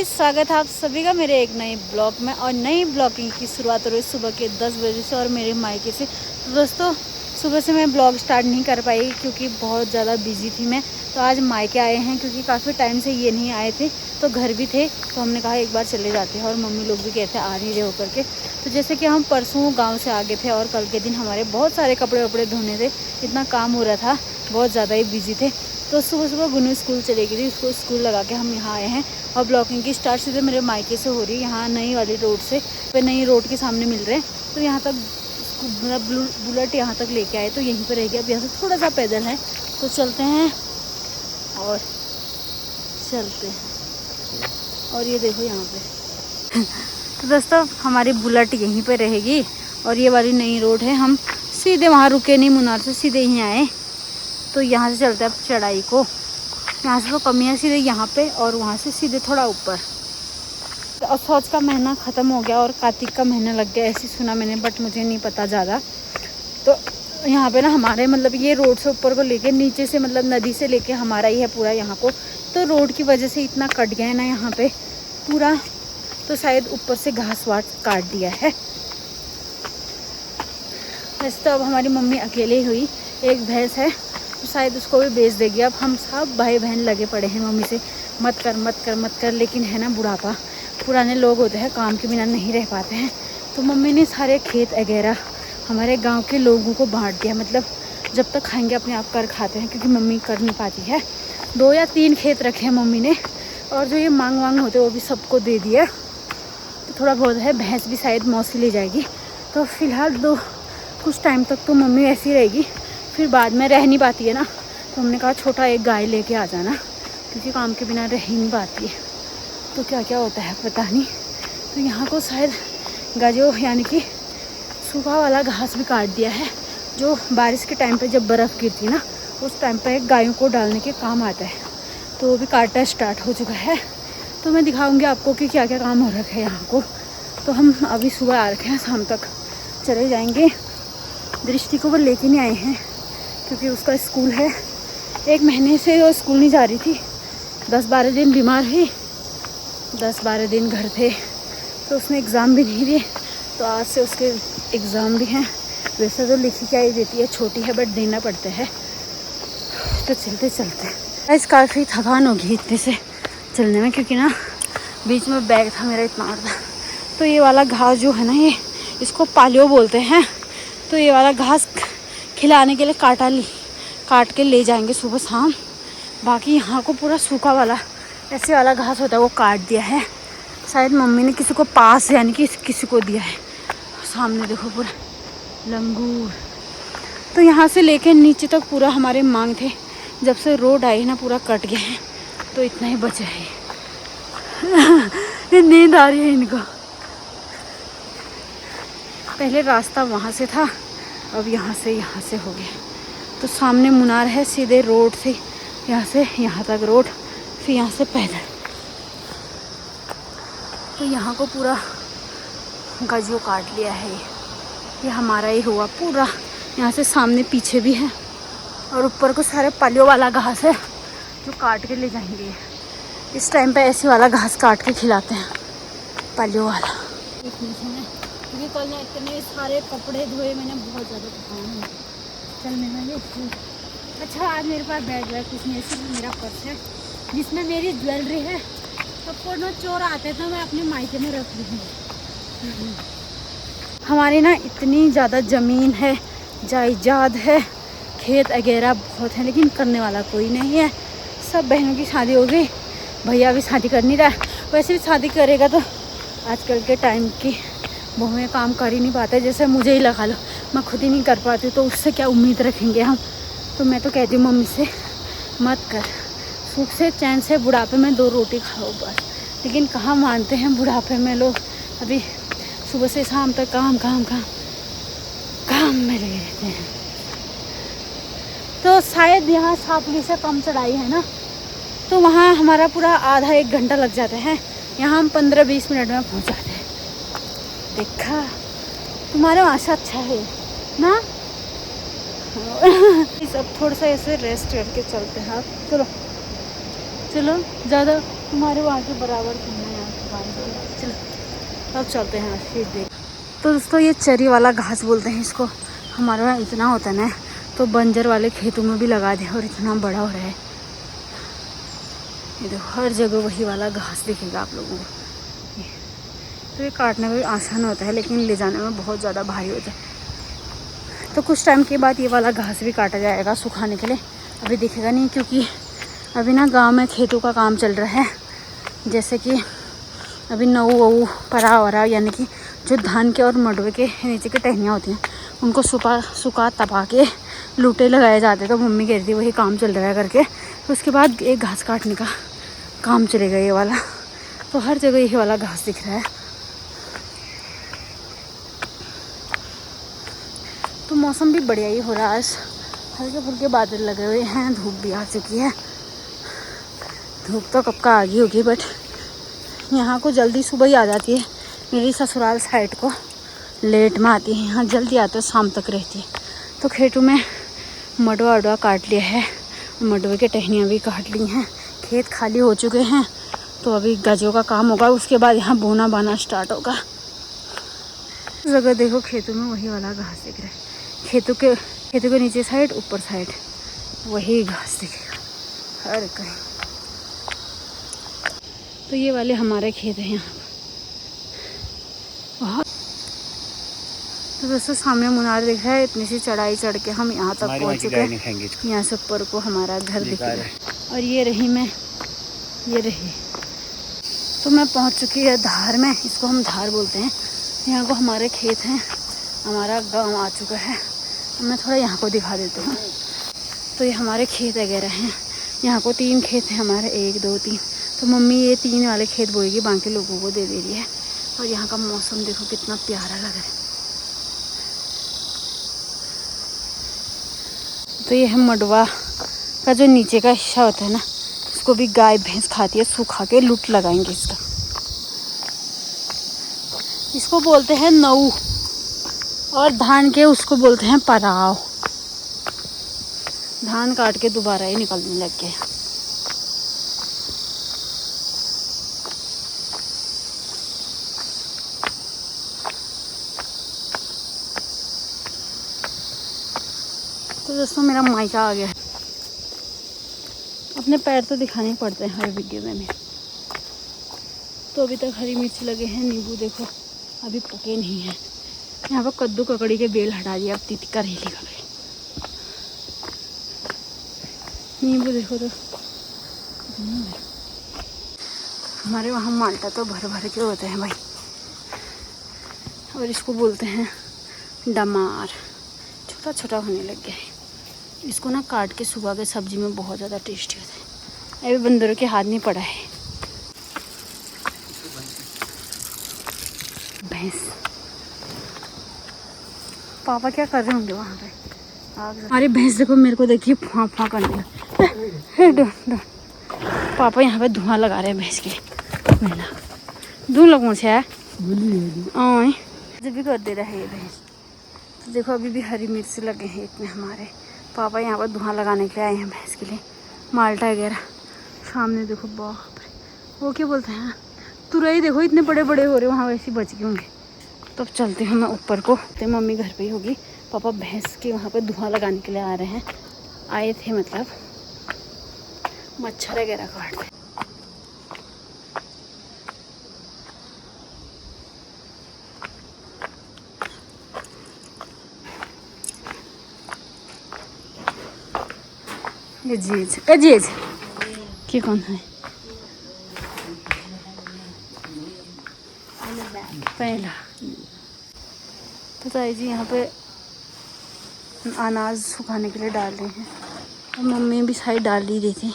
स्वागत है आप सभी का मेरे एक नए ब्लॉग में। और नई ब्लॉगिंग की शुरुआत हो रही है सुबह के 10 बजे से और मेरे मायके से। तो दोस्तों सुबह से मैं ब्लॉग स्टार्ट नहीं कर पाई क्योंकि बहुत ज़्यादा बिजी थी मैं। तो आज मायके आए हैं क्योंकि काफ़ी टाइम से ये नहीं आए थे, तो घर भी थे, तो हमने कहा एक बार चले जाते हैं। और मम्मी लोग भी कहते हैं आ नहीं रहे हो करके। तो जैसे कि हम परसों गाँव से आ गए थे और कल के दिन हमारे बहुत सारे कपड़े वपड़े धोने थे, इतना काम हो रहा था, बहुत ज़्यादा ही बिजी थे। तो सुबह सुबह गुनू स्कूल चली गई थी, उसको स्कूल लगा के हम यहाँ आए हैं। और ब्लॉगिंग की स्टार्ट सीधे मेरे मायके से हो रही है, यहाँ नई वाली रोड से, फिर नई रोड के सामने मिल रहे हैं। तो यहाँ तक बुलेट यहाँ तक लेके आए, तो यहीं पर रह गया। अब यहाँ से थोड़ा सा पैदल है, तो चलते हैं और चलते हैं। और ये देखो यहाँ पे तो दोस्तों हमारी बुलेट यहीं पर रहेगी और ये वाली नई रोड है। हम सीधे वहाँ रुके नहीं, मुनार से सीधे यहीं आए। तो यहाँ से चलते हैं अब चढ़ाई को। यहाँ से तो कमी है सीधे यहाँ पे, और वहाँ से सीधे थोड़ा ऊपर। और सौच का महीना ख़त्म हो गया और कार्तिक का महीना लग गया, ऐसी सुना मैंने, बट मुझे नहीं पता ज़्यादा। तो यहाँ पे ना हमारे मतलब ये रोड से ऊपर को लेके नीचे से मतलब नदी से लेके हमारा ही है पूरा यहाँ को। तो रोड की वजह से इतना कट गया है ना यहाँ पे पूरा, तो शायद ऊपर से घास वाट काट दिया है। वैसे तो अब हमारी मम्मी अकेले हुई, एक भैंस है तो शायद उसको भी बेच देगी। अब हम सब भाई बहन लगे पड़े हैं मम्मी से मत कर मत कर मत कर, लेकिन है ना बुढ़ापा, पुराने लोग होते हैं काम के बिना नहीं रह पाते हैं। तो मम्मी ने सारे खेत वगैरह हमारे गांव के लोगों को बांट दिया, मतलब जब तक खाएंगे अपने आप कर खाते हैं, क्योंकि मम्मी कर नहीं पाती है। 2 या 3 खेत रखे हैं मम्मी ने, और जो ये मांग वांग होते हैं वो भी सबको दे दिया। तो थोड़ा बहुत है, भैंस भी शायद मौसी ले जाएगी। तो फिलहाल कुछ टाइम तक तो मम्मी ऐसी रहेगी, फिर बाद में रह नहीं पाती है ना, तो हमने कहा छोटा एक गाय लेके आ जाना, क्योंकि काम के बिना रह ही नहीं पाती है। तो क्या क्या होता है पता नहीं। तो यहाँ को शायद गजो यानी कि सूखा वाला घास भी काट दिया है, जो बारिश के टाइम पे जब बर्फ़ गिरती ना उस टाइम पे गायों को डालने के काम आता है। तो वो भी काटना स्टार्ट हो चुका है। तो मैं दिखाऊँगी आपको कि क्या क्या काम हो रखा है यहाँ को। तो हम अभी सुबह आ रखे हैं, शाम तक चले जाएंगे। दृष्टि को वो लेके नहीं आए हैं क्योंकि उसका स्कूल है। 1 महीने से वो स्कूल नहीं जा रही थी, 10-12 दिन बीमार है, 10-12 दिन घर थे, तो उसने एग्ज़ाम भी नहीं दिए। तो आज से उसके एग्ज़ाम भी हैं। वैसे तो लिखी क्या ही देती है, छोटी है बट देना पड़ता है। तो चलते चलते आज काफ़ी थकान होगी इतने से चलने में, क्योंकि ना बीच में बैग था मेरा इतना बड़ा। तो ये वाला घास जो है ना, ये इसको पालियो बोलते हैं। तो ये वाला घास खिलाने के लिए काट के ले जाएंगे सुबह शाम। बाकी यहाँ को पूरा सूखा वाला ऐसे वाला घास होता है वो काट दिया है। शायद मम्मी ने किसी को पास यानी कि किसी को दिया है। सामने देखो पूरा लंगूर। तो यहाँ से लेके नीचे तक पूरा हमारे मांग थे, जब से रोड आई ना पूरा कट गया है। तो इतना ही बचा है। ये नींद आ रही है इनको। पहले रास्ता वहाँ से था, अब यहाँ से हो गया। तो सामने मुनार है, सीधे रोड से यहाँ से यहाँ तक रोड, फिर यहाँ से पैदल। तो यहाँ को पूरा गजियो काट लिया है। ये हमारा ही हुआ पूरा। यहाँ से सामने पीछे भी है, और ऊपर को सारे पलियों वाला घास है जो काट के ले जाएंगे। इस टाइम पे ऐसे वाला घास काट के खिलाते हैं, पलियों वाला। क्योंकि कल ना इतने सारे कपड़े धोए मैंने, बहुत ज़्यादा थकान है चलने में। अच्छा आज मेरे पास बैग है कुछ नहीं, सिर्फ मेरा पर्स है जिसमें मेरी ज्वेलरी है। तो कोनो चोर आते तो मैं अपने मायके में रख लूँगी। हमारी ना इतनी ज़्यादा ज़मीन है, जायदाद है, खेत वगैरह बहुत है, लेकिन करने वाला कोई नहीं है। सब बहनों की शादी हो गई, भैया भी शादी कर नहीं रहा। वैसे भी शादी करेगा तो आजकल के टाइम की बहुएं काम कर ही नहीं पाते। जैसे मुझे ही लगा लो, मैं खुद ही नहीं कर पाती, तो उससे क्या उम्मीद रखेंगे हम। तो मैं तो कहती हूँ मम्मी से मत कर, सुख से चैन से बुढ़ापे में 2 रोटी खाओ बस। लेकिन कहाँ मानते हैं बुढ़ापे में लोग। अभी सुबह से शाम तक काम में लगे रहते हैं। तो शायद यहाँ सापली से कम चढ़ाई है ना, तो वहाँ हमारा पूरा आधा 1 घंटा लग जाता है। यहाँ हम 15-20 मिनट में पहुँच जाते हैं। देखा, तुम्हारे वहाँ से अच्छा है ना। अब थोड़ा सा ऐसे रेस्ट करके चलते हैं। चलो ज़्यादा तुम्हारे वहाँ के बराबर घूमना है। बारिश। चलो अब चलते हैं फिर देख। तो दोस्तों ये चरी वाला घास बोलते हैं इसको। हमारे वहाँ इतना होता है ना, तो बंजर वाले खेतों में भी लगा दिया और इतना बड़ा हो रहा है। ये देखो हर जगह वही वाला घास दिखेगा आप लोगों को। तो ये काटने में भी आसान होता है, लेकिन ले जाने में बहुत ज़्यादा भारी होता है। तो कुछ टाइम के बाद ये वाला घास भी काटा जाएगा सुखाने के लिए। अभी दिखेगा नहीं, क्योंकि अभी ना गांव में खेतों का काम चल रहा है। जैसे कि अभी नऊ वऊ परा वरा, यानी कि जो धान के और मडवे के नीचे की टहनियाँ होती हैं उनको सुखा तपा के लूटे लगाए जाते हैं। तो मम्मी कह रही थी वही काम चल रहा है करके। तो उसके बाद एक घास काटने का काम चलेगा ये वाला। तो हर जगह यही वाला घास दिख रहा है। तो मौसम भी बढ़िया ही हो रहा है आज। हल्के फुल्के बादल लगे हुए हैं, धूप भी आ चुकी है। धूप तो कब का आ गई होगी, बट यहाँ को जल्दी सुबह ही आ जाती है। मेरी ससुराल साइड को लेट में आती है, यहाँ जल्दी आते शाम तक रहती है। तो खेतों में मडवा वडवा काट लिया है, मडवे के टहनियाँ भी काट ली हैं, खेत खाली हो चुके हैं। तो अभी गजों का काम होगा, उसके बाद यहाँ बोना बाना स्टार्ट होगा। जगह देखो खेतों में वही वाला घास दिख रहा है। खेतों के नीचे साइड ऊपर साइड वही घास दिखेगा हर कहीं। तो ये वाले हमारे खेत हैं यहाँ बहुत। तो दोस्तों सामने मुनार दिख रहा है। इतनी सी चढ़ाई चढ़ के हम यहाँ तक पहुँच चुके हैं। यहाँ से ऊपर को हमारा घर दिख रहा है। और ये रही तो मैं पहुँच चुकी है धार में। इसको हम धार बोलते हैं। यहाँ को हमारे खेत हैं, हमारा गांव आ चुका है। मैं थोड़ा यहाँ को दिखा देती हूँ। तो ये हमारे खेत वगैरह हैं। यहाँ को 3 खेत हैं हमारे, 1 2 3। तो मम्मी ये 3 वाले खेत बोएगी, बाकी लोगों को दे रही है। और यहाँ का मौसम देखो कितना प्यारा लग रहा है। तो ये है मडवा का जो नीचे का हिस्सा होता है ना, इसको भी गाय भैंस खाती है। सूखा के लूट लगाएंगे इसको बोलते हैं नऊ। और धान के उसको बोलते हैं पराव। धान काट के दोबारा ही निकलने लग गए। तो दोस्तों मेरा मायका आ गया है। अपने पैर तो दिखाने पड़ते हैं हर वीडियो में। तो अभी तक हरी मिर्च लगे हैं, नींबू देखो अभी पके नहीं हैं। यहाँ पर कद्दू ककड़ी के बेल हटा दिया, अब तिती करेली का बेल। नींबू देखो तो हमारे वहाँ माल्टा तो भर भर के होते हैं भाई। और इसको बोलते हैं डमार। छोटा छोटा होने लग गया है। इसको ना काट के सुबह के सब्जी में बहुत ज़्यादा टेस्टी होता है। अभी बंदरों के हाथ नहीं पड़ा है। भैंस पापा क्या कर रहे होंगे वहाँ पे। हमारी भैंस देखो, मेरे को देखिए फुआ फुआ करने लगे। पापा यहाँ पे धुआं लगा रहे हैं भैंस के लिए। धुआं लगों से है जब भी कर दे रहा है ये भैंस। तो देखो अभी भी हरी मिर्च लगे हैं इतने हमारे। पापा यहाँ पर धुआं लगाने के लिए आए हैं भैंस के लिए। माल्टा वगैरह सामने देखो, बाप रे वो क्या बोलते हैं, तुरई देखो इतने बड़े बड़े हो रहे, वहाँ वैसे बच गए होंगे। तो अब चलते हैं मैं ऊपर को। तो मम्मी घर पे ही होगी, पापा भैंस के वहाँ पर धुआं लगाने के लिए आ रहे हैं। आए थे मतलब मच्छर वगैरह काटते। जीज की कौन है पहला। तो ताई जी यहाँ पे अनाज सुखाने के लिए डाल रहे हैं और मम्मी भी साइड डाल ही रही थी।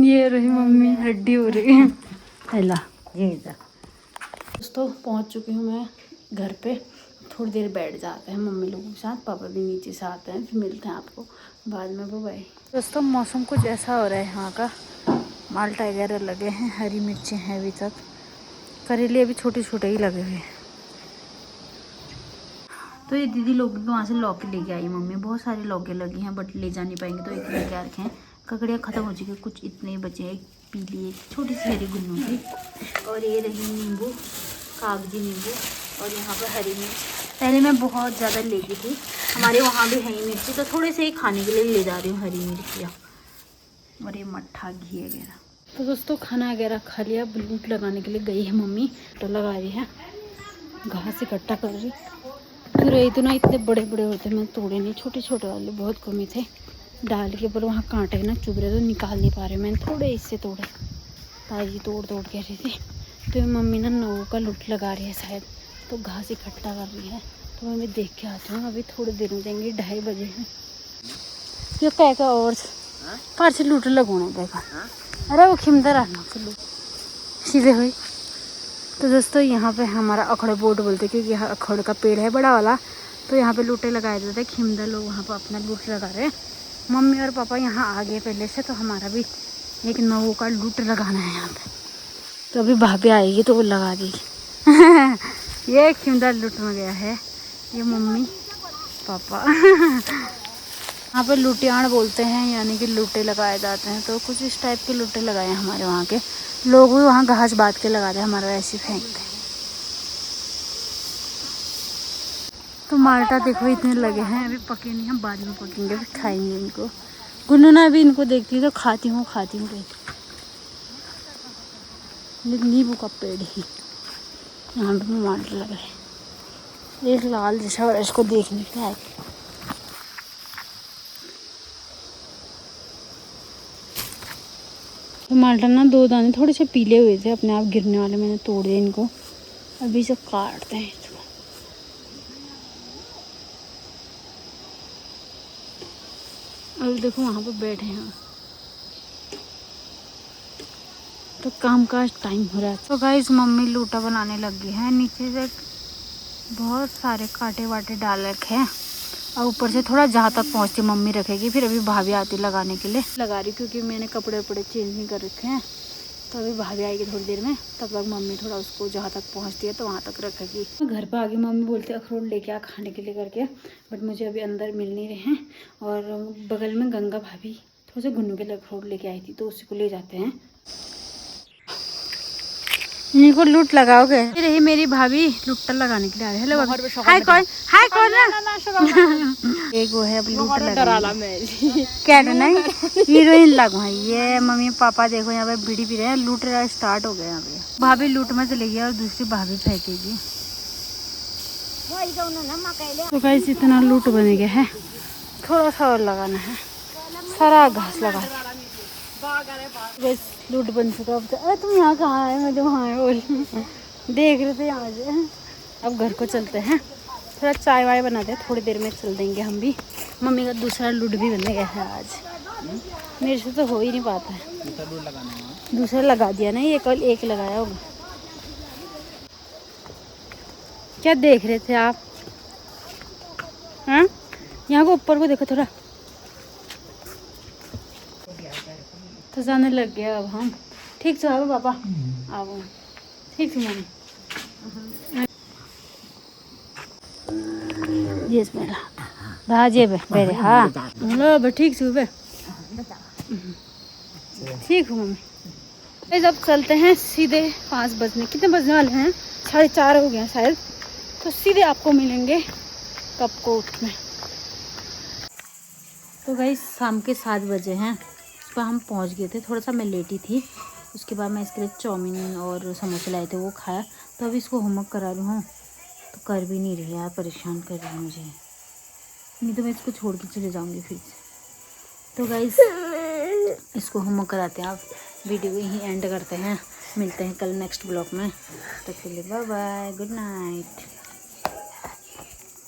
ये रही मम्मी हड्डी हो रही है। हेला दोस्तों पहुंच चुकी हूँ मैं घर पे। थोड़ी देर बैठ जाते हैं मम्मी लोगों के साथ, पापा भी नीचे से आते हैं, फिर मिलते हैं आपको बाद में। बाय दोस्तों। मौसम कुछ ऐसा हो रहा है यहाँ का, माल्टा वगैरह लगे हैं, हरी मिर्चें हैं अभी तक। करेले अभी छोटे छोटे ही लगे हुए हैं। तो ये दीदी लोग वहाँ से लौकी लेके आई मम्मी, बहुत सारी लौकी लगी हैं बट ले जा नहीं पाएंगे तो एक लेके आ रखे हैं। ककड़ियाँ ख़त्म हो चुकी है, कुछ इतने बचे हैं, पीली एक छोटी सी हरी गुन्नू की, और ये रही नींबू, कागजी नींबू, और यहाँ पर हरी मिर्च। पहले मैं बहुत ज़्यादा लेती थी, हमारे वहाँ भी हरी मिर्ची, तो थोड़े से ही खाने के लिए ले जा रही हूँ हरी मिर्चियाँ, और ये मट्ठा घी वगैरह। तो दोस्तों खाना वगैरह खा लिया, लूट लगाने के लिए गई है मम्मी, तो लगा रही है, घास इकट्ठा कर रही। तो रही तो ना इतने बड़े बड़े होते, मैं तोड़े नहीं, छोटे छोटे वाले बहुत कमी थे डाल के, पर वहाँ कांटे ना चुभ रहे तो निकाल नहीं पा रहे, मैंने थोड़े इससे तोड़े, ताजी तोड़ तोड़ के रही थी। तो मम्मी ना नौ का लूट लगा रही है शायद, तो घास इकट्ठा कर रही है, तो मैं देख के आती हूँ। अभी थोड़ी देर में जाएंगे, 2:30 बजे हैं। ये क्या का और पार से लूट लगोना देखा, अरे वो खिमदा रहना चलो सीधे हुई। तो दोस्तों यहाँ पे हमारा अखड़ बोर्ड बोलते हैं, क्योंकि यहाँ अखड़ का पेड़ है बड़ा वाला, तो यहाँ पे लूटे लगाए जाते हैं। खिमदा लोग वहाँ पर अपना लूट लगा रहे हैं। मम्मी और पापा यहाँ आ गए पहले से, तो हमारा भी एक नौ का लूट लगाना है यहाँ पे। तो अभी भाभी आएगी तो वो लगा देगी। ये खिमदा लूट में गया है, ये मम्मी पापा। यहाँ पर लुटियाण बोलते हैं, यानी कि लूटे लगाए जाते हैं। तो कुछ इस टाइप के लूटे लगाए हैं हमारे वहाँ के लोग भी, वहाँ घास बांध के लगा रहे हैं, हमारा ऐसे फेंकते हैं। तो माल्टा देखो इतने लगे हैं, अभी पके नहीं, हम बाद में पकेंगे, फिर खाएंगे इनको। गुन्नू ना अभी इनको देखती है तो खाती हूँ कहती। नींबू का पेड़ ही यहाँ पे माल्टा लगा है, एक लाल जैसा, और इसको देखने के आए। टमाटर ना 2 दाने थोड़े से पीले हुए थे, अपने आप गिरने वाले, मैंने तोड़ दिए इनको। अभी से काटते हैं इसको। अभी देखो वहाँ पर बैठे हैं, तो काम का टाइम हो रहा है। तो गाइस मम्मी लूटा बनाने लग गई है, नीचे से बहुत सारे कांटे वाटे डाल रखे हैं, और ऊपर से थोड़ा जहाँ तक पहुँचती मम्मी रखेगी, फिर अभी भाभी आती लगाने के लिए। लगा रही क्योंकि मैंने कपड़े वपड़े चेंज नहीं कर रखे हैं, तो अभी भाभी आएगी थोड़ी देर में, तब तक मम्मी थोड़ा उसको जहाँ तक पहुँचती है तो वहाँ तक रखेगी। घर पर आगे मम्मी बोलते हैं अखरोट लेके आ खाने के लिए करके, बट मुझे अभी अंदर मिल नहीं रहे हैं। और बगल में गंगा भाभी थोड़ा सा गुन्नू के लिए अखरोट लेके आई थी, तो उसी को ले जाते हैं। इनको लूट लगाओगे? ये रही मेरी भाभी लुट्टा लगाने के लिए आ रही है। हेलो हाय कौन, हाय कौन एक वो है अब लूट लगा क्या नहीं हीरोइन लगो है ये। मम्मी पापा देखो यहाँ पे बीड़ी पी रहे हैं, लूट रहा स्टार्ट हो गया यहाँ पे। भाभी लूट में चली गई और दूसरी भाभी फेंकेगी। तो गाइस इतना लूट बन गया है, थोड़ा सा और लगाना है, सारा घास लगा बस लूट बन चुका। अरे तुम यहाँ कहाँ है? मैं तो वहाँ बोल देख रहे थे यहाँ से। अब घर को चलते हैं, थोड़ा चाय वाय बनाते हैं, थोड़ी देर में चल देंगे हम भी। मम्मी का दूसरा लूट भी बन गया है आज, मेरे से तो हो ही नहीं पाता है। दूसरा लगा दिया ना, ये कल एक लगाया होगा। क्या देख रहे थे आप? हाँ यहाँ को ऊपर को देखो थोड़ा। तो जाने लग गया अब हम। ठीक है पापा आओ, ठीक है मम्मी। ये मेरा भाजे बेरे हाँ लो ठीक से ठीक हूँ मम्मी। जब चलते हैं सीधे 5 बजने, कितने बजने वाले हैं? 4:30 हो गए शायद। तो सीधे आपको मिलेंगे कपकोट में। तो गाइस शाम के 7 बजे हैं, उस पर हम पहुँच गए थे। थोड़ा सा मैं लेटी थी, उसके बाद मैं इसके लिए चाउमीन और समोसे लाए थे, वो खाया। तो अभी इसको होमवर्क करा रही हूँ, तो कर भी नहीं रही यार, परेशान कर रही है मुझे, नहीं तो मैं इसको छोड़ के चले जाऊँगी फिर से। तो गाइस इसको होमवर्क कराते हैं, आप वीडियो यहीं एंड करते हैं। मिलते हैं कल नेक्स्ट ब्लॉग में, तब के लिए बाय बाय, गुड नाइट।